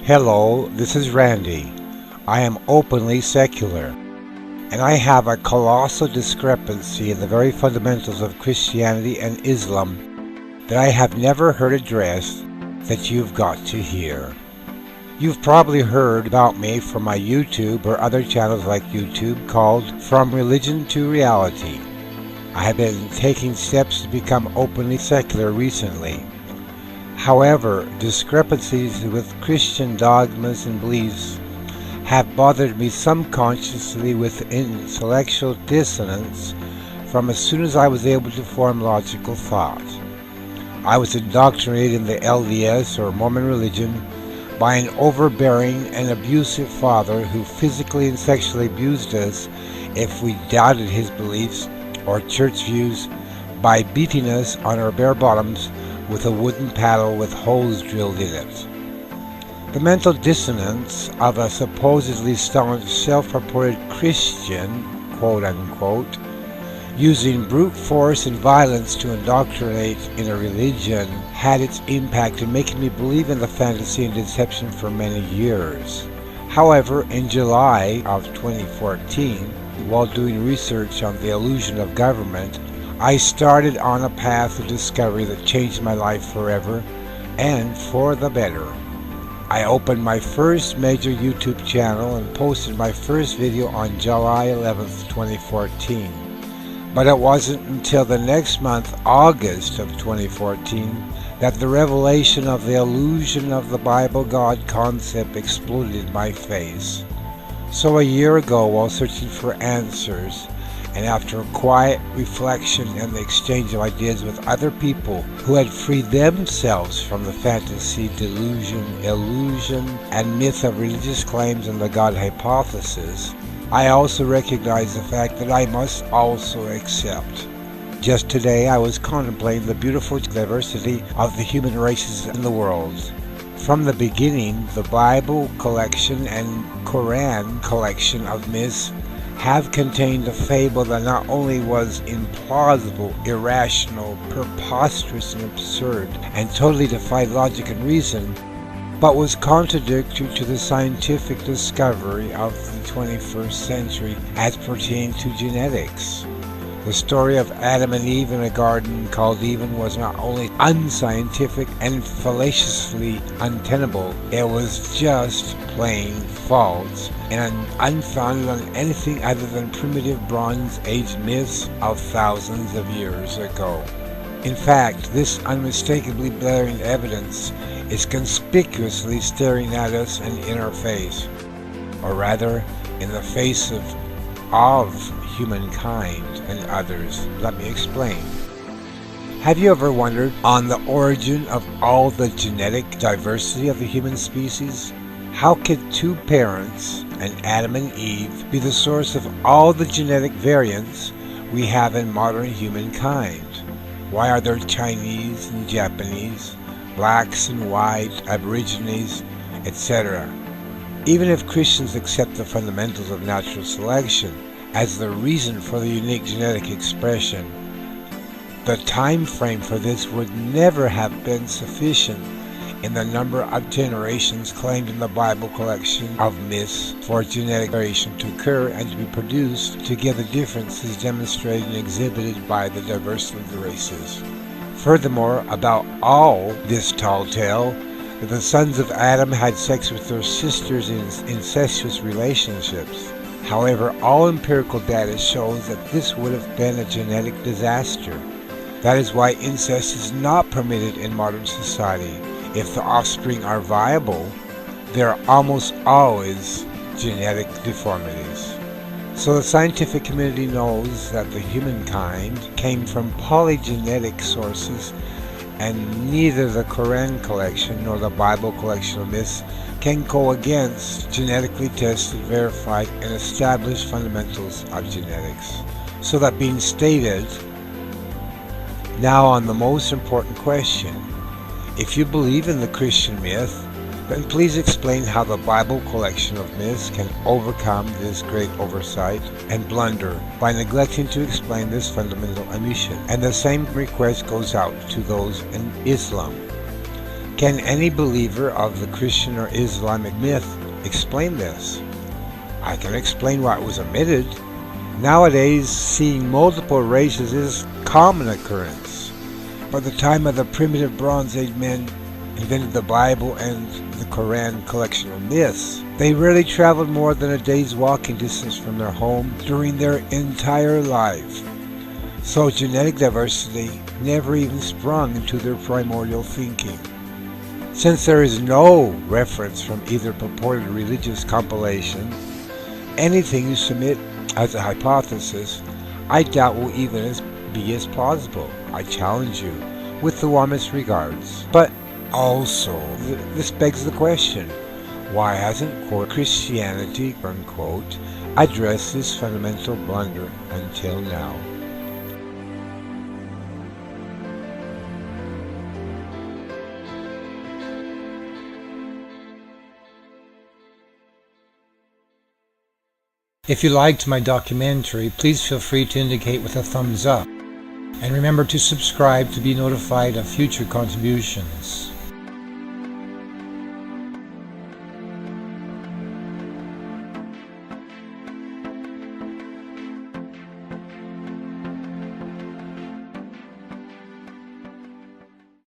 Hello, this is Randy. I am openly secular, and I have a colossal discrepancy in the very fundamentals of Christianity and Islam that I have never heard addressed that you've got to hear. You've probably heard about me from my YouTube or other channels like YouTube called From Religion to Reality. I have been taking steps to become openly secular recently. However, discrepancies with Christian dogmas and beliefs have bothered me subconsciously with intellectual dissonance from as soon as I was able to form logical thought. I was indoctrinated in the LDS or Mormon religion by an overbearing and abusive father who physically and sexually abused us if we doubted his beliefs or church views by beating us on our bare bottoms with a wooden paddle with holes drilled in it. The mental dissonance of a supposedly staunch, self-purported Christian, quote-unquote, using brute force and violence to indoctrinate in a religion had its impact in making me believe in the fantasy and deception for many years. However, in July of 2014, while doing research on the illusion of government, I started on a path of discovery that changed my life forever and for the better. I opened my first major YouTube channel and posted my first video on July 11th, 2014. But it wasn't until the next month, August of 2014, that the revelation of the illusion of the Bible God concept exploded in my face. So a year ago, while searching for answers, and after quiet reflection and the exchange of ideas with other people who had freed themselves from the fantasy, delusion, illusion, and myth of religious claims and the God hypothesis, I also recognize the fact that I must also accept. Just today I was contemplating the beautiful diversity of the human races in the world. From the beginning, the Bible collection and Quran collection of myths have contained a fable that not only was implausible, irrational, preposterous, and absurd, and totally defied logic and reason, but was contradictory to the scientific discovery of the 21st century as pertaining to genetics. The story of Adam and Eve in a garden called Eden was not only unscientific and fallaciously untenable, it was just plain false and unfounded on anything other than primitive Bronze Age myths of thousands of years ago. In fact, this unmistakably blaring evidence is conspicuously staring at us and in our face, or rather, in the face of humankind and others. Let me explain. Have you ever wondered on the origin of all the genetic diversity of the human species? How could two parents, an Adam and Eve, be the source of all the genetic variants we have in modern humankind? Why are there Chinese and Japanese, blacks and white, aborigines, etc.? Even if Christians accept the fundamentals of natural selection as the reason for the unique genetic expression, the time frame for this would never have been sufficient in the number of generations claimed in the Bible collection of myths for genetic variation to occur and to be produced to give the differences demonstrated and exhibited by the diversity of the races. Furthermore, about all this tall tale, that the sons of Adam had sex with their sisters in incestuous relationships. However, all empirical data shows that this would have been a genetic disaster. That is why incest is not permitted in modern society. If the offspring are viable, there are almost always genetic deformities. So the scientific community knows that the humankind came from polygenetic sources, and neither the Quran collection nor the Bible collection of myths can go against genetically tested, verified, and established fundamentals of genetics. So that being stated, now on the most important question, if you believe in the Christian myth, then please explain how the Bible collection of myths can overcome this great oversight and blunder by neglecting to explain this fundamental omission. And the same request goes out to those in Islam. Can any believer of the Christian or Islamic myth explain this? I can explain why it was omitted. Nowadays, seeing multiple races is a common occurrence. By the time of the primitive Bronze Age men invented the Bible and the Quran collection of myths, they rarely traveled more than a day's walking distance from their home during their entire life. So genetic diversity never even sprung into their primordial thinking. Since there is no reference from either purported religious compilation, anything you submit as a hypothesis, I doubt will even be as plausible. I challenge you with the warmest regards. But also, this begs the question, why hasn't quote, Christianity, unquote, addressed this fundamental blunder until now? If you liked my documentary, please feel free to indicate with a thumbs up. And remember to subscribe to be notified of future contributions.